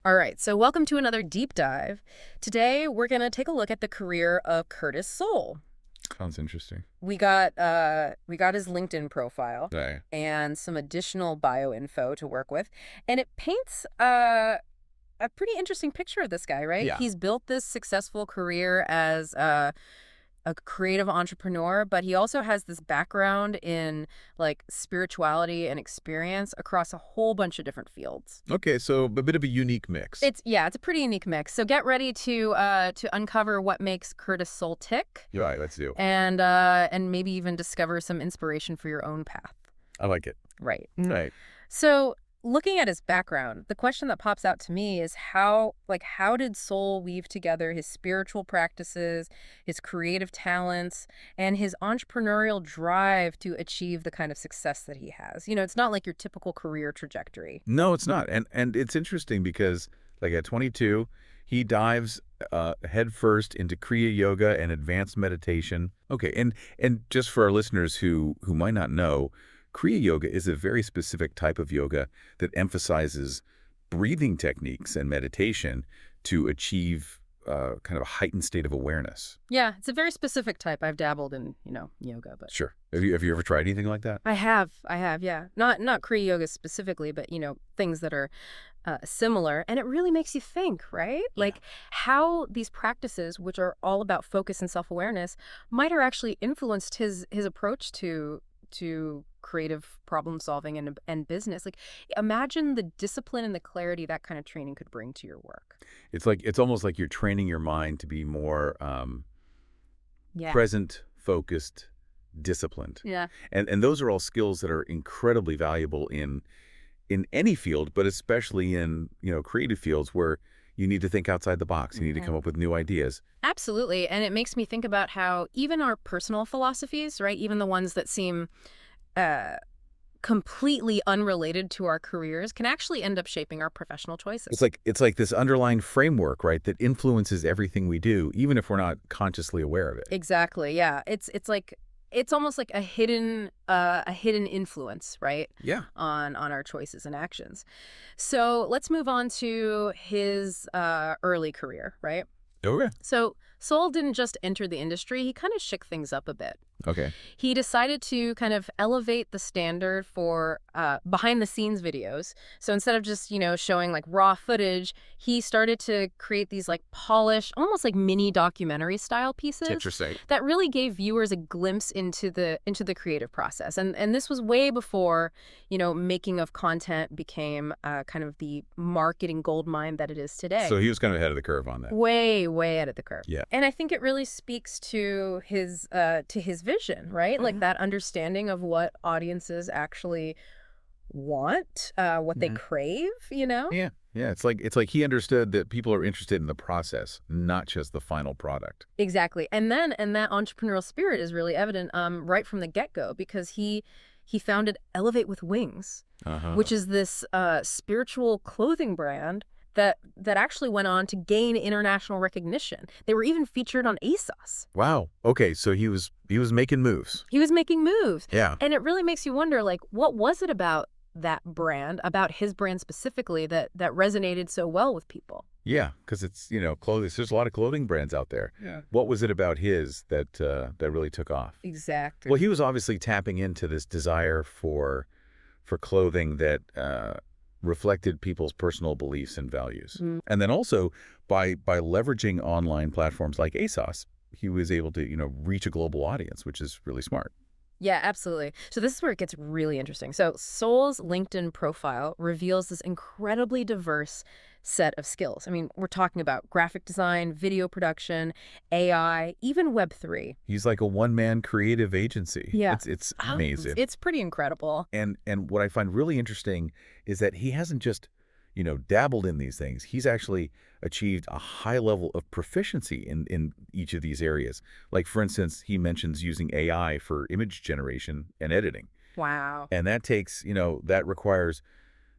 All right, so welcome to another deep dive. Today, we're going to take a look at the career of Curt Soul. Sounds interesting. We got his LinkedIn profile Right. and some additional bio info to work with, and it paints a pretty interesting picture of this guy, right? Yeah. He's built this successful career as a creative entrepreneur, but he also has this background in like spirituality and experience across a whole bunch of different fields. Okay, so a bit of a unique mix. It's a pretty unique mix. So get ready to uncover what makes Curt Soul tick, You're right, let's do. and maybe even discover some inspiration for your own path. I like it. Right. Right. So looking at his background, the question that pops out to me is how did Soul weave together his spiritual practices, his creative talents, and his entrepreneurial drive to achieve the kind of success that he has? It's not like your typical career trajectory. No, it's not. And it's interesting because like at 22, he dives head first into Kriya yoga and advanced meditation. Okay, and just for our listeners who might not know, Kriya yoga is a very specific type of yoga that emphasizes breathing techniques and meditation to achieve kind of a heightened state of awareness. Yeah, it's a very specific type. I've dabbled in, yoga, but Sure. Have you ever tried anything like that? I have, yeah. Not Kriya yoga specifically, but things that are similar, and it really makes you think, right? Yeah. Like how these practices, which are all about focus and self-awareness, might have actually influenced his approach to creative problem solving and business. Like imagine the discipline and the clarity that kind of training could bring to your work. It's almost like you're training your mind to be more Yeah. present, focused, disciplined. Yeah. And those are all skills that are incredibly valuable in any field, but especially in, creative fields where you need to think outside the box. You need to come up with new ideas. Absolutely. And it makes me think about how even our personal philosophies, right, even the ones that seem uh, completely unrelated to our careers, can actually end up shaping our professional choices. It's like this underlying framework, right, that influences everything we do, even if we're not consciously aware of it. Exactly. Yeah. It's almost like a hidden influence, right? Yeah. On our choices and actions. So let's move on to his early career, right? Okay. So Soul didn't just enter the industry, he kind of shook things up a bit. Okay. He decided to kind of elevate the standard for behind-the-scenes videos. So instead of just, showing like raw footage, he started to create these like polished, almost like mini documentary style pieces Interesting. that really gave viewers a glimpse into the creative process. And this was way before, making of content became kind of the marketing goldmine that it is today. So he was kind of ahead of the curve on that. Way, way ahead of the curve. Yeah. And I think it really speaks to his vision, right? Like that understanding of what audiences actually want, what they crave, Yeah. Yeah. It's like he understood that people are interested in the process, not just the final product. Exactly. And that entrepreneurial spirit is really evident right from the get-go, because he founded Elevate with Wings, which is this spiritual clothing brand that actually went on to gain international recognition. They were even featured on ASOS. Wow. Okay, so he was making moves. He was making moves. Yeah. And it really makes you wonder, like, what was it about that brand, about his brand specifically, that resonated so well with people? Yeah, because it's, clothing. There's a lot of clothing brands out there. Yeah. What was it about his that really took off? Exactly. Well, he was obviously tapping into this desire for clothing that reflected people's personal beliefs and values. And then also by leveraging online platforms like ASOS, he was able to, reach a global audience, which is really smart. Yeah, absolutely. So this is where it gets really interesting. So Soul's LinkedIn profile reveals this incredibly diverse set of skills. I mean, we're talking about graphic design, video production, AI, even Web3. He's like a one-man creative agency. Yeah. It's amazing. It's pretty incredible. And what I find really interesting is that he hasn't just, dabbled in these things. He's actually achieved a high level of proficiency in each of these areas. Like, for instance, he mentions using AI for image generation and editing. Wow. And that takes, that requires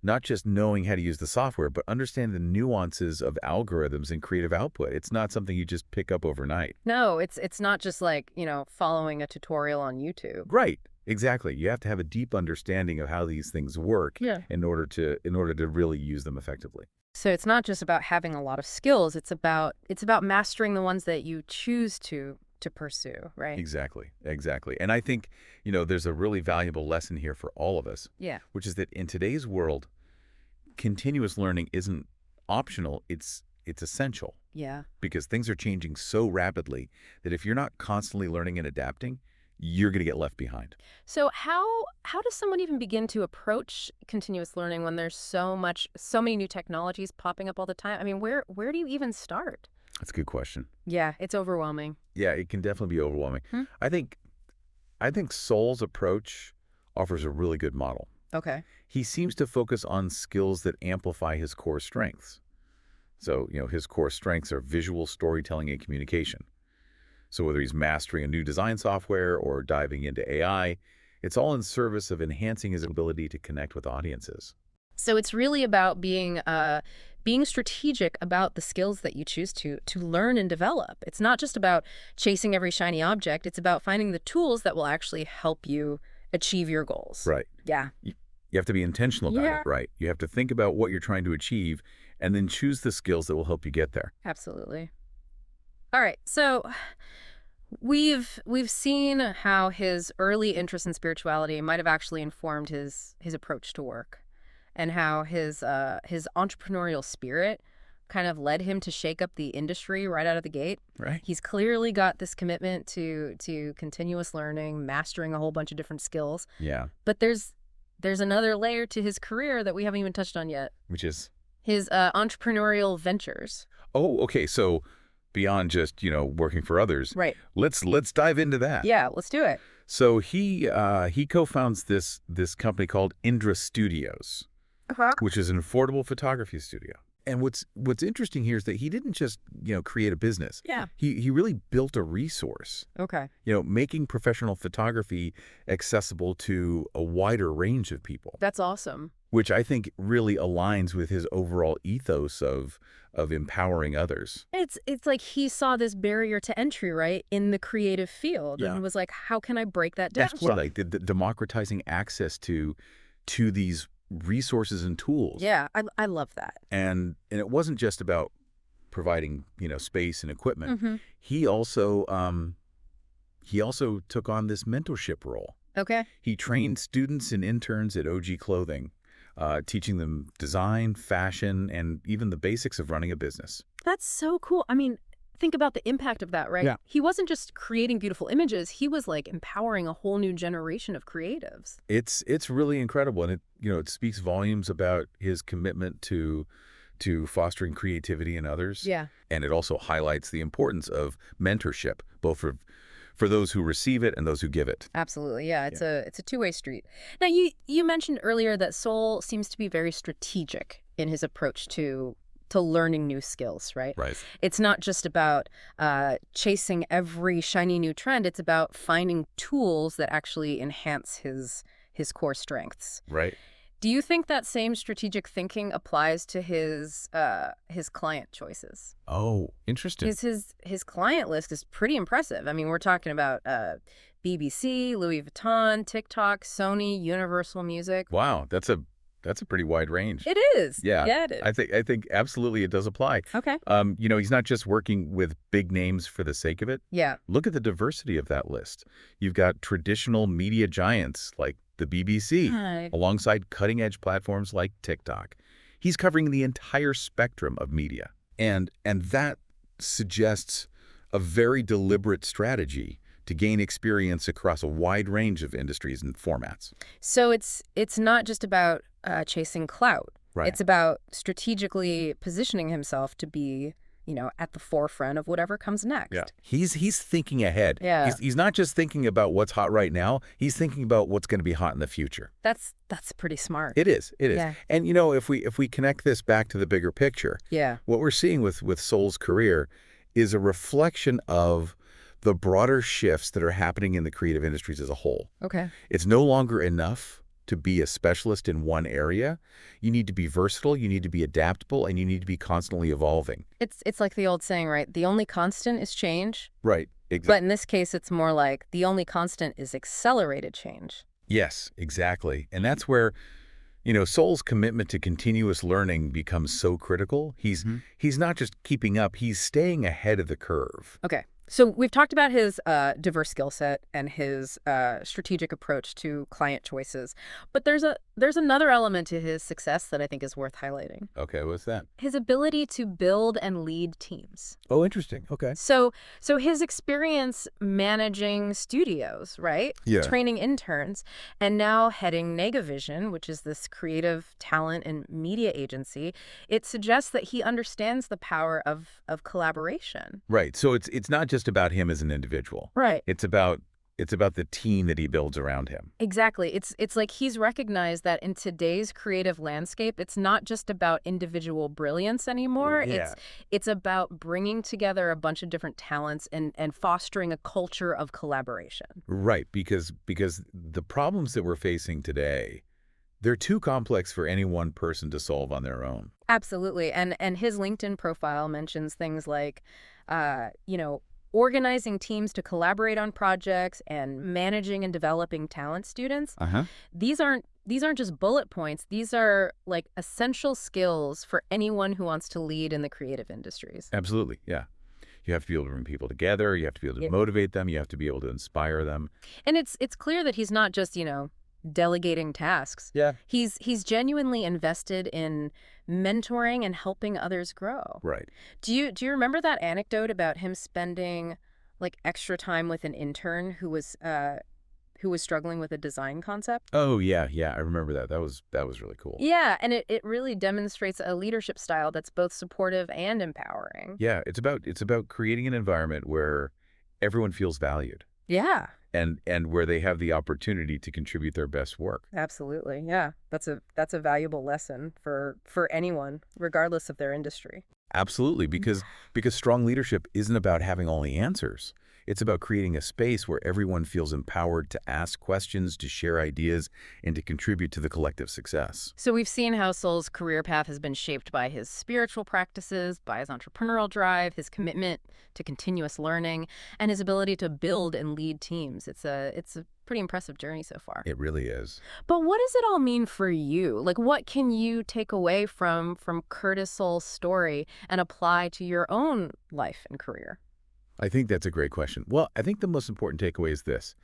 not just knowing how to use the software, but understand the nuances of algorithms and creative output. It's not something you just pick up overnight. No, it's not just like, following a tutorial on YouTube. Right. Exactly. You have to have a deep understanding of how these things work in order to really use them effectively. So it's not just about having a lot of skills, it's about mastering the ones that you choose to pursue, right? Exactly, exactly. And I think, there's a really valuable lesson here for all of us, Yeah. which is that in today's world, continuous learning isn't optional, it's essential Yeah. because things are changing so rapidly that if you're not constantly learning and adapting, you're going to get left behind. So how does someone even begin to approach continuous learning when there's so many new technologies popping up all the time? I mean, where do you even start? That's a good question. Yeah, it's overwhelming. Yeah, it can definitely be overwhelming. Hmm? I think I think Soul's approach offers a really good model. Okay. He seems to focus on skills that amplify his core strengths. So, his core strengths are visual storytelling and communication. So whether he's mastering a new design software or diving into AI, it's all in service of enhancing his ability to connect with audiences. So it's really about being strategic about the skills that you choose to learn and develop. It's not just about chasing every shiny object. It's about finding the tools that will actually help you achieve your goals. Right. Yeah. You have to be intentional about Yeah. it, right? You have to think about what you're trying to achieve and then choose the skills that will help you get there. Absolutely. All right. So we've seen how his early interest in spirituality might have actually informed his approach to work, and how his entrepreneurial spirit kind of led him to shake up the industry right out of the gate. Right. He's clearly got this commitment to continuous learning, mastering a whole bunch of different skills. Yeah. But there's another layer to his career that we haven't even touched on yet. Which is, His entrepreneurial ventures. oh, okay. So beyond just, working for others, Right. let's dive into that. Yeah, let's do it. So he co-founds this company called Indra Studios, Uh-huh. which is an affordable photography studio. And what's interesting here is that he didn't just, create a business. Yeah. He really built a resource, Okay. making professional photography accessible to a wider range of people, That's awesome. which I think really aligns with his overall ethos of empowering others. It's like he saw this barrier to entry, right, in the creative field, Yeah. and was like, how can I break that down? That's what like the democratizing access to these resources and tools. Yeah, I love that. And it wasn't just about providing, space and equipment. Mm-hmm. He also took on this mentorship role. Okay. He trained students and interns at OG Clothing, teaching them design, fashion, and even the basics of running a business. That's so cool. I mean, think about the impact of that, right? Yeah. He wasn't just creating beautiful images. He was like empowering a whole new generation of creatives. It's really incredible, and it speaks volumes about his commitment to fostering creativity in others. Yeah. And it also highlights the importance of mentorship, both for those who receive it and those who give it. Absolutely. Yeah, it's a two-way street. Now, you mentioned earlier that Soul seems to be very strategic in his approach to learning new skills, right? Right. It's not just about chasing every shiny new trend. It's about finding tools that actually enhance his core strengths. Right. Do you think that same strategic thinking applies to his client choices? Oh, interesting. His client list is pretty impressive. I mean, we're talking about BBC, Louis Vuitton, TikTok, Sony, Universal Music. Wow, that's a pretty wide range. It is. Yeah. Yeah, it is. I think absolutely it does apply. Okay. He's not just working with big names for the sake of it. Yeah. Look at the diversity of that list. You've got traditional media giants like the BBC, Right. alongside cutting-edge platforms like TikTok. He's covering the entire spectrum of media. And that suggests a very deliberate strategy to gain experience across a wide range of industries and formats. So it's not just about chasing clout. Right. It's about strategically positioning himself to be, at the forefront of whatever comes next. Yeah. He's thinking ahead. Yeah. He's not just thinking about what's hot right now. He's thinking about what's going to be hot in the future. That's pretty smart. It is. Yeah. And if we connect this back to the bigger picture, Yeah. what we're seeing with Soul's career is a reflection of the broader shifts that are happening in the creative industries as a whole. Okay. It's no longer enough to be a specialist in one area. You need to be versatile, you need to be adaptable, and you need to be constantly evolving. It's like the old saying, right? The only constant is change. Right. But Exactly. in this case, it's more like the only constant is accelerated change. Yes, exactly. And that's where, Soul's commitment to continuous learning becomes so critical. Mhm. He's not just keeping up, he's staying ahead of the curve. Okay. So we've talked about his diverse skill set and his strategic approach to client choices, but there's another element to his success that I think is worth highlighting. Okay, what's that? His ability to build and lead teams. Oh, interesting. Okay. So his experience managing studios, right? Yeah. Training interns, and now heading Negavision, which is this creative talent and media agency, it suggests that he understands the power of collaboration. Right. So it's not just about him as an individual. Right. It's about the team that he builds around him. Exactly. It's like he's recognized that in today's creative landscape, it's not just about individual brilliance anymore. Yeah. It's about bringing together a bunch of different talents and fostering a culture of collaboration. Right, because the problems that we're facing today, they're too complex for any one person to solve on their own. Absolutely. And his LinkedIn profile mentions things like, organizing teams to collaborate on projects and managing and developing talent students. Uh-huh. These aren't just bullet points. These are like essential skills for anyone who wants to lead in the creative industries. Absolutely. Yeah. You have to be able to bring people together, you have to be able to motivate them, you have to be able to inspire them. And it's clear that he's not just, delegating tasks. Yeah. He's genuinely invested in mentoring and helping others grow. Right. Do you remember that anecdote about him spending like extra time with an intern who was struggling with a design concept? Oh, yeah, yeah, I remember that. That was really cool. Yeah, and it really demonstrates a leadership style that's both supportive and empowering. Yeah, it's about creating an environment where everyone feels valued Yeah, and where they have the opportunity to contribute their best work. absolutely. Yeah, that's a valuable lesson for anyone, regardless of their industry. Absolutely, because strong leadership isn't about having all the answers. It's about creating a space where everyone feels empowered to ask questions, to share ideas, and to contribute to the collective success. So we've seen how Soul's career path has been shaped by his spiritual practices, by his entrepreneurial drive, his commitment to continuous learning, and his ability to build and lead teams. It's a pretty impressive journey so far. It really is. But what does it all mean for you? Like, what can you take away from Curtis Soul's story and apply to your own life and career? I think that's a great question. Well, I think the most important takeaway is this.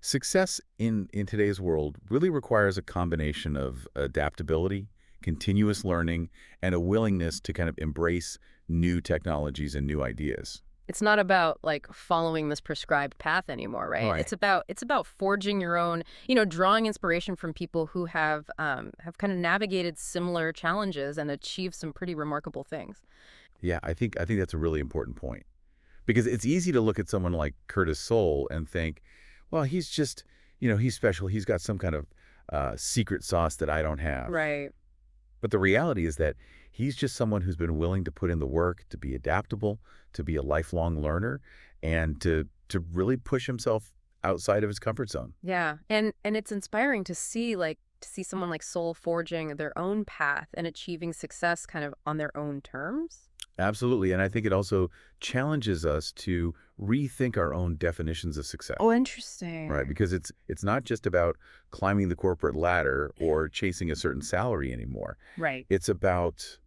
Success in today's world really requires a combination of adaptability, continuous learning, and a willingness to kind of embrace new technologies and new ideas. It's not about like following this prescribed path anymore, right? Right. It's about forging your own, drawing inspiration from people who have kind of navigated similar challenges and achieved some pretty remarkable things. Yeah, I think that's a really important point. Because it's easy to look at someone like Curtis Soul and think, well, he's just, he's special. He's got some kind of secret sauce that I don't have. Right. But the reality is that he's just someone who's been willing to put in the work, to be adaptable, to be a lifelong learner, and to really push himself outside of his comfort zone. Yeah. And it's inspiring to see someone like Soul forging their own path and achieving success kind of on their own terms. Absolutely. And I think it also challenges us to rethink our own definitions of success. Oh, interesting. Right, because it's not just about climbing the corporate ladder or chasing a certain salary anymore. Right. It's about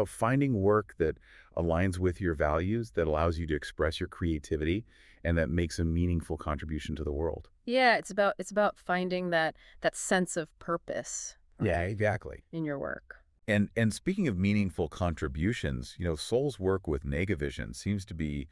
finding work that aligns with your values, that allows you to express your creativity, and that makes a meaningful contribution to the world. Yeah, it's about finding that sense of purpose. Yeah, exactly. In your work. And speaking of meaningful contributions, Soul's work with Negavision seems to be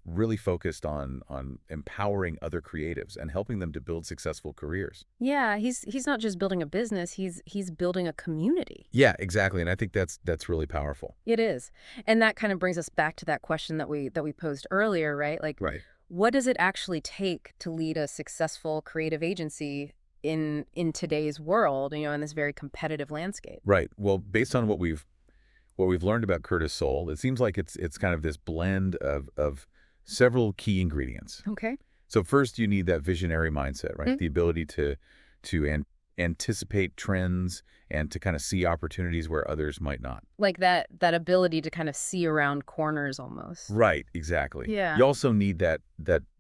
really focused on empowering other creatives and helping them to build successful careers. Yeah, he's not just building a business, he's building a community. Yeah, exactly. And I think that's really powerful. It is. And that kind of brings us back to that question that we posed earlier, right? Like, Right. what does it actually take to lead a successful creative agency in today's world, in this very competitive landscape? Right. Well, based on what we've learned about Curtis Soul, it seems like it's kind of this blend of several key ingredients. Okay. So first, you need that visionary mindset, right? Mhm. The ability to anticipate trends and to kind of see opportunities where others might not. Like that ability to kind of see around corners almost. Right. Exactly. Yeah. You also need that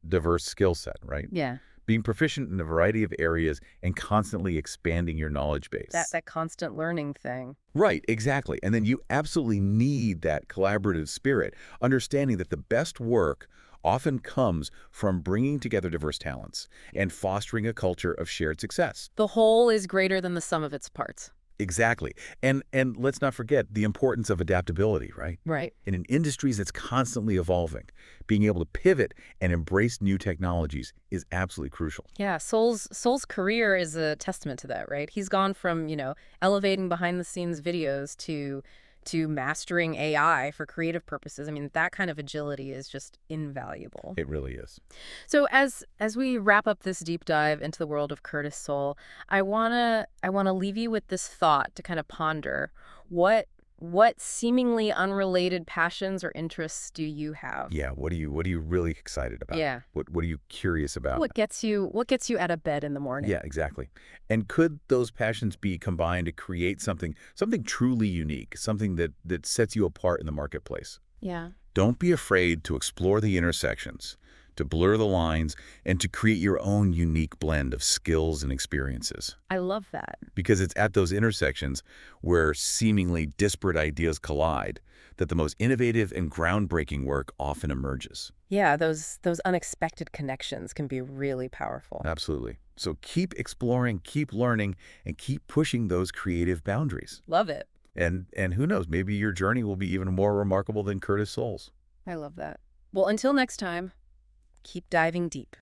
diverse skill set, right? Yeah. being proficient in a variety of areas and constantly expanding your knowledge base. That constant learning thing. Right, exactly. And then you absolutely need that collaborative spirit, understanding that the best work often comes from bringing together diverse talents and fostering a culture of shared success. The whole is greater than the sum of its parts. Exactly. And let's not forget the importance of adaptability, right? Right. In an industry that's constantly evolving, being able to pivot and embrace new technologies is absolutely crucial. Yeah, Soul's career is a testament to that, right? He's gone from, elevating behind the scenes videos to mastering AI for creative purposes. I mean, that kind of agility is just invaluable. It really is. So as we wrap up this deep dive into the world of Curtis Soul, I wanna leave you with this thought to kind of ponder. What seemingly unrelated passions or interests do you have? Yeah, what are you really excited about? Yeah. What are you curious about? What gets you out of bed in the morning? Yeah, exactly. And could those passions be combined to create something truly unique, something that sets you apart in the marketplace? Yeah. Don't be afraid to explore the intersections, to blur the lines, and to create your own unique blend of skills and experiences. I love that. Because it's at those intersections where seemingly disparate ideas collide that the most innovative and groundbreaking work often emerges. Yeah, those unexpected connections can be really powerful. Absolutely. So keep exploring, keep learning, and keep pushing those creative boundaries. Love it. And who knows, maybe your journey will be even more remarkable than Curtis Soul's. I love that. Well, until next time, keep diving deep.